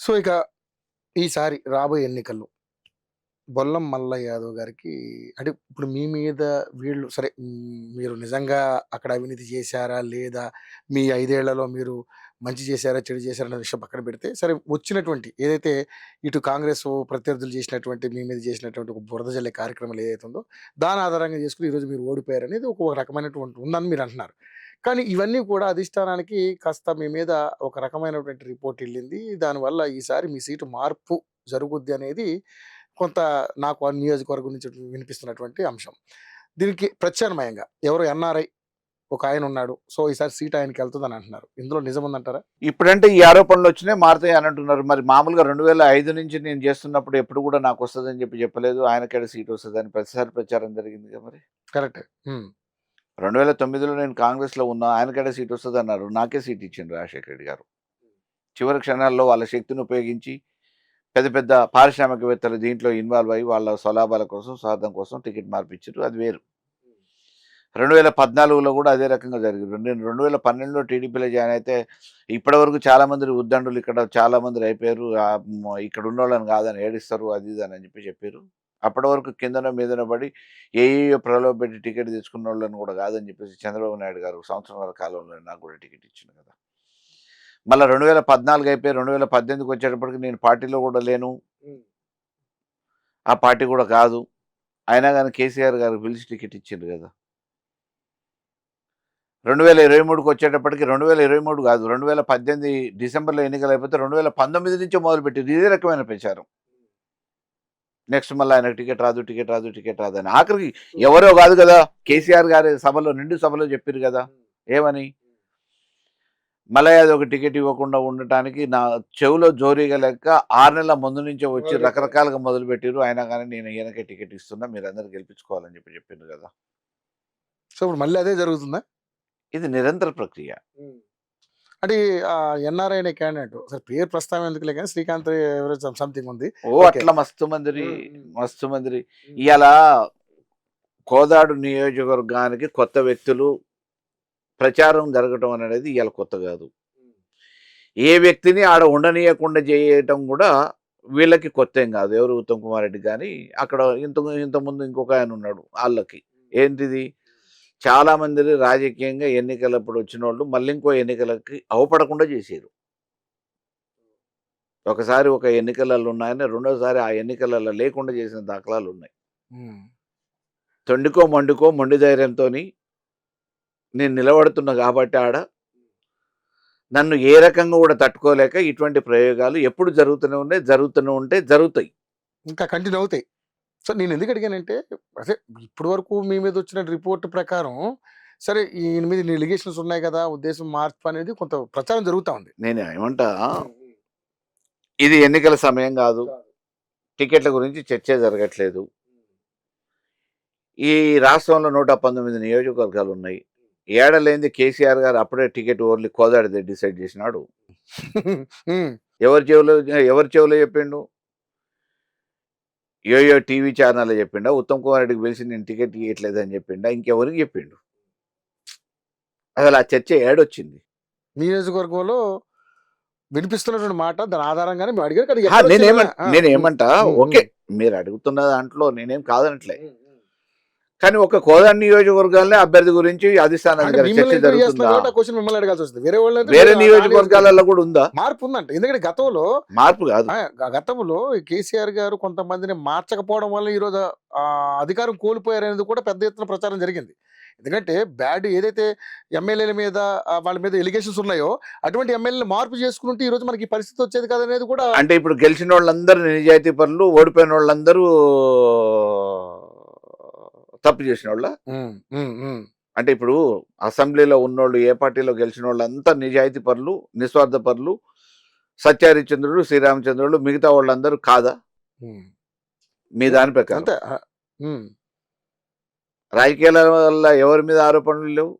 So, ఇక ఈసారి రాబోయే ఎన్నికల్లో బొల్లం మల్లయ్య యాదవ్ గారికి అంటే ఇప్పుడు మీ మీద వీళ్ళు సరే మీరు నిజంగా అక్కడ అవినీతి చేశారా? లేదా? మీ 5 ఏళ్లలో మీరు మంచి చేశారా? చెడు చేశారా? అనే విషయం పక్కన పెడితే సరే వచ్చినటువంటి ఏదైతే ఇటు కాంగ్రెస్ ప్రత్యర్థులు చేసినటువంటి మీ మీద చేసినటువంటి ఒక బురద జల్లే కార్యక్రమం ఏదైతే ఉందో దాని ఆధారంగా చేసుకొని ఈరోజు మీరు ఓడిపోయారనేది ఒక రకమైనటువంటి ఉందని మీరు అంటున్నారు. కానీ ఇవన్నీ కూడా అధిష్టానానికి కాస్త మీ మీద ఒక రకమైనటువంటి రిపోర్ట్ ఎళ్ళింది. దానివల్ల ఈసారి మీ సీటు మార్పు జరుగుద్ది అనేది కొంత నాకు ఆ నియోజకవర్గం నుంచి వినిపిస్తున్నటువంటి అంశం. దీనికి ప్రత్యామ్నాయంగా ఎవరో ఎన్ఆర్ఐ ఒక ఆయన ఉన్నాడు. సో, ఈసారి సీట్ ఆయనకెళ్తదని అంటున్నారు. ఇందులో నిజముందంటారా? ఇప్పుడంటే ఈ ఆరోపణలు వచ్చినాయి మారుతాయి అని అంటున్నారు. మరి మామూలుగా 2005 నుంచి నేను చేస్తున్నప్పుడు ఎప్పుడు కూడా నాకు వస్తదని చెప్పలేదు. ఆయనకేడ సీట్ వస్తదని ప్రతిసారి ప్రచారం జరిగిందిగా మరి. కరెక్టే. హ్మ్. 2009లో నేను కాంగ్రెస్‌లో ఉన్నా. ఆయనకేడ సీట్ వస్తదన్నారు. నాకే సీట్ ఇచ్చిండ్రు రాజశేఖర రెడ్డి గారు. చివరి క్షణాల్లో వాళ్ళ శక్తిని ఉపయోగించి పెద్ద పెద్ద పారిశ్రామికవేత్తలు దీంట్లో ఇన్వాల్వ్ అయ్యి వాళ్ళ స్వలాభాల కోసం, స్వార్థం కోసం టికెట్ మార్పిచ్చారు. అది వేరు. 2014లో కూడా అదే రకంగా జరిగింది. నేను 2012లో టీడీపీలో జాయిన్ అయితే ఇప్పటివరకు చాలామంది ఉద్దండులు ఇక్కడ చాలామంది అయిపోయారు. ఇక్కడ ఉన్నోళ్ళని కాదని ఏడిస్తారు అది ఇది అని చెప్పారు. అప్పటి వరకు కిందన మీదన పడి ఏయో ప్రలోభపెట్టి టికెట్ తెచ్చుకున్న వాళ్ళని కూడా కాదని చెప్పేసి చంద్రబాబు నాయుడు గారు సంవత్సరాల కాలంలో నాకు కూడా టికెట్ ఇచ్చింది కదా. మళ్ళీ 2014 అయిపోయి 2018కి వచ్చేటప్పటికి నేను పార్టీలో కూడా లేను. ఆ పార్టీ కూడా కాదు. అయినా కానీ కేసీఆర్ గారు పిలిచి టికెట్ ఇచ్చిండ్రు కదా. 2023కి వచ్చేటప్పటికి 2023 కాదు 2018 డిసెంబర్లో ఎన్నికలు అయిపోతే 2019 నుంచే మొదలుపెట్టింది ఇదే రకమైన ప్రచారం. నెక్స్ట్ మళ్ళీ ఆయనకు టికెట్ రాదు టికెట్ రాదు టికెట్ రాదు అని ఆఖరికి ఎవరో కాదు కదా కేసీఆర్ గారి సభలో నిండు సభలో చెప్పారు కదా ఏమని మలయాది ఒక టికెట్ ఇవ్వకుండా ఉండటానికి నా చెవులో జోరీగా లెక్క 6 నెలల ముందు నుంచే వచ్చి రకరకాలుగా మొదలుపెట్టారు. అయినా కానీ నేను ఈయనకే టికెట్ ఇస్తున్నా మీరు అందరు గెలిపించుకోవాలని చెప్పిండ్రు కదా. సో, ఇప్పుడు మళ్ళీ అదే జరుగుతుందా? ఇది నిరంతర ప్రక్రియ. అంటే ఎన్ఆర్ఐ అనే క్యాండిడేట్ అసలు పేరు ప్రస్తావన ఎందుకులే కానీ శ్రీకాంత్ ఎవరో సంథింగ్ ఉంది. అట్లా మస్తు మంది ఇలా కోదాడు నియోజకవర్గానికి కొత్త వ్యక్తులు ప్రచారం జరగటం అనేది ఇవాళ కొత్త కాదు. ఏ వ్యక్తిని ఆడ ఉండనీయకుండా చేయటం కూడా వీళ్ళకి కొత్త ఏం కాదు. ఎవరు ఉత్తమ్ కుమార్ రెడ్డి కానీ అక్కడ ఇంతకుముందు ఇంకొక ఆయన ఉన్నాడు వాళ్ళకి ఏంటిది చాలామంది రాజకీయంగా ఎన్నికలప్పుడు వచ్చిన వాళ్ళు మళ్ళీ ఇంకో ఎన్నికలకి అవపడకుండా చేశారు. ఒకసారి ఒక ఎన్నికలలో ఉన్నాయని రెండోసారి ఆ ఎన్నికలలో లేకుండా చేసిన దాఖలాలు ఉన్నాయి. తొండికో మండుకో మొండి ధైర్యంతో నేను నిలబడుతున్నా కాబట్టి ఆడ నన్ను ఏ రకంగా కూడా తట్టుకోలేక ఇటువంటి ప్రయోగాలు ఎప్పుడు జరుగుతూనే జరుగుతాయి ఇంకా కంటిన్యూ అవుతాయి. సో, నేను ఎందుకు అడిగానంటే అదే ఇప్పటి వరకు మీ మీద వచ్చిన రిపోర్ట్ ప్రకారం సరే ఈయన మీద ఎలిగేషన్స్ ఉన్నాయి కదా ఉద్దేశం మార్పు అనేది కొంత ప్రచారం జరుగుతూ ఉంది. నేను ఏమంటా ఇది ఎన్నికల సమయం కాదు. టికెట్ల గురించి చర్చ జరగట్లేదు. ఈ రాష్ట్రంలో 119 నియోజకవర్గాలు ఉన్నాయి. ఏడలేంది కేసీఆర్ గారు అప్పుడే టికెట్ ఓన్లీ కోదాడిదే డిసైడ్ చేసినాడు. ఎవరి చెవులో చెప్పిండు? యోయో టీవీ ఛానల్లో చెప్పిండా? ఉత్తమ్ కుమార్ రెడ్డికి పిలిచి నేను టికెట్ ఇవ్వట్లేదని చెప్పిండా? ఇంకెవరికి చెప్పిండు? అసలు ఆ చర్చ ఏడొచ్చింది? నియోజకవర్గంలో వినిపిస్తున్నటువంటి మాట దాని ఆధారంగానే మేము అడిగారు. నేనేమంటా ఓకే మీరు అడుగుతున్న దాంట్లో నేనేం కాదనట్లే. కానీ ఒక కోదాడ నియోజకవర్గాలనే అభ్యర్థి గురించి అధిష్టానం చర్చ జరుగుతుందా? వేరే నియోజకవర్గాలలో కూడా ఉందా? మార్పు ఉందంట. ఎందుకంటే మార్పు కాదు గతంలో కేసీఆర్ గారు కొంతమందిని మార్చకపోవడం వల్ల ఈరోజు అధికారం కోల్పోయారనేది కూడా పెద్ద ఎత్తున ప్రచారం జరిగింది. ఎందుకంటే బ్యాడ్ ఏదైతే ఎమ్మెల్యేల మీద వాళ్ళ మీద ఎలిగేషన్స్ ఉన్నాయో అటువంటి ఎమ్మెల్యేలు మార్పు చేసుకుంటే ఈ రోజు మనకి పరిస్థితి వచ్చేది కదనేది కూడా. అంటే ఇప్పుడు గెలిచిన వాళ్ళందరూ నిజాయితీ పనులు, ఓడిపోయిన వాళ్ళందరూ తప్పు చేసిన వాళ్ళ. అంటే ఇప్పుడు అసెంబ్లీలో ఉన్నోళ్ళు ఏ పార్టీలో గెలిచిన వాళ్ళు అంతా నిజాయితీ పరులు, నిస్వార్థ పరులు, సత్యహరిశ్చంద్రుడు, శ్రీరామచంద్రుడు, మిగతా వాళ్ళందరూ కాదా? మీ దాని ప్రకారం రాజకీయాల వల్ల ఎవరి మీద ఆరోపణలు లేవు?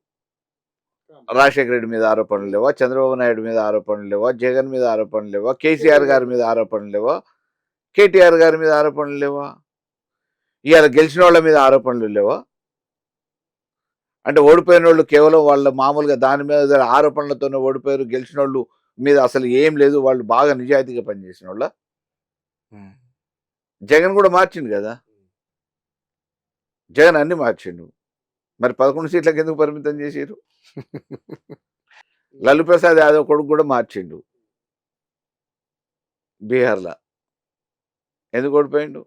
రాజశేఖర రెడ్డి మీద ఆరోపణలు లేవా? చంద్రబాబు నాయుడు మీద ఆరోపణలు లేవా? జగన్ మీద ఆరోపణలు లేవా? కేసీఆర్ గారి మీద ఆరోపణలు లేవా? కేటీఆర్ గారి మీద ఆరోపణలు లేవా? ఇవాళ గెలిచిన వాళ్ళ మీద ఆరోపణలు లేవా? అంటే ఓడిపోయిన వాళ్ళు కేవలం వాళ్ళ మామూలుగా దాని మీద ఆరోపణలతోనే ఓడిపోయారు, గెలిచిన వాళ్ళు మీద అసలు ఏం లేదు, వాళ్ళు బాగా నిజాయితీగా పనిచేసిన వాళ్ళ. ఉమ్. జగన్ కూడా మార్చిండు కదా, జగన్ అన్ని మార్చిండు. మరి 11 సీట్లకు ఎందుకు పరిమితం చేసిరు? లల్లు ప్రసాద్ యాదవ్ కొడుకు కూడా మార్చిండు బీహార్లో, ఎందుకు ఓడిపోయిండు?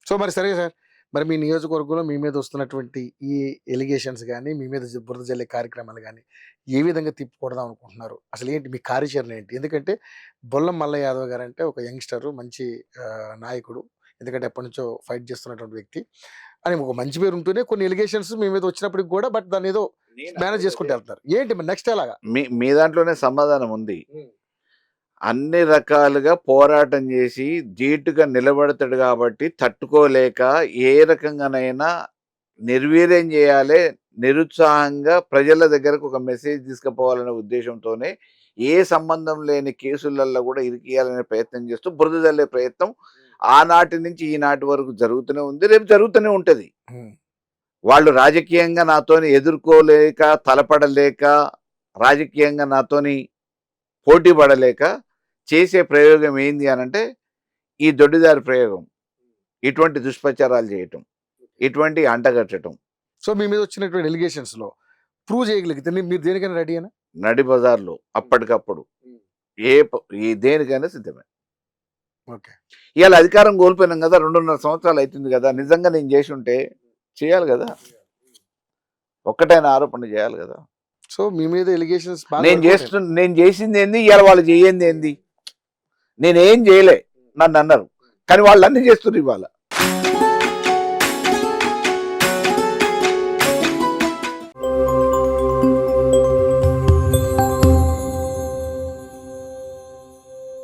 సో మరి సరే సార్, మరి మీ నియోజకవర్గంలో మీ మీద వస్తున్నటువంటి ఈ ఎలిగేషన్స్ కానీ, మీ మీద బురద జల్లే కార్యక్రమాలు కానీ ఏ విధంగా తిప్పుకూడదాం అనుకుంటున్నారు? అసలు ఏంటి మీ కార్యాచరణ ఏంటి? ఎందుకంటే బొల్లం మల్లయ్య యాదవ్ గారు అంటే ఒక యంగ్స్టర్, మంచి నాయకుడు. ఎందుకంటే ఎప్పటి నుంచో ఫైట్ చేస్తున్నటువంటి వ్యక్తి అని ఒక మంచి పేరు ఉంటూనే కొన్ని ఎలిగేషన్స్ మీ మీద వచ్చినప్పటికి కూడా బట్ దాన్ని ఏదో మేనేజ్ చేసుకుంటూ వెళ్తున్నారు. ఏంటి మరి నెక్స్ట్ ఎలాగా? మీ దాంట్లోనే సమాధానం ఉంది. అన్ని రకాలుగా పోరాటం చేసి ధీటుగా నిలబడతాడు కాబట్టి తట్టుకోలేక ఏ రకంగానైనా నిర్వీర్యం చేయాలి, నిరుత్సాహంగా ప్రజల దగ్గరకు ఒక మెసేజ్ తీసుకుపోవాలనే ఉద్దేశంతోనే ఏ సంబంధం లేని కేసులలో కూడా ఇరికియాలనే ప్రయత్నం చేస్తూ బురద జల్లే ప్రయత్నం ఆనాటి నుంచి ఈనాటి వరకు జరుగుతూనే ఉంది, రేపు జరుగుతూనే ఉంటుంది. వాళ్ళు రాజకీయంగా నాతోని ఎదుర్కోలేక, తలపడలేక, రాజకీయంగా నాతోని పోటీ పడలేక చేసే ప్రయోగం ఏంది అనంటే ఈ దొడ్డిదారి ప్రయోగం, ఇటువంటి దుష్ప్రచారాలు చేయటం, ఇటువంటి అంటగట్టడం. సో మీ మీద వచ్చినటువంటి ఎలిగేషన్స్ లో ప్రూవ్ చేయగలిగితే మీరు దేనికైనా రెడీ అయినా? నడి బజార్లో అప్పటికప్పుడు ఈ దేనికైనా సిద్ధమే. ఓకే. ఇవాళ అధికారం కోల్పోయినాం కదా, 2.5 సంవత్సరాలు అవుతుంది కదా, నిజంగా నేను చేసి ఉంటే చేయాలి కదా, ఒక్కటైనా ఆరోపణ చేయాలి కదా. సో మీ మీద ఎలిగేషన్స్ నేను చేసింది ఏంది, ఇవాళ వాళ్ళు చేయంది ఏంది? నేనేం చేయలే, నన్ను అన్నారు, కానీ వాళ్ళు అన్ని చేస్తున్నారు ఇవాళ.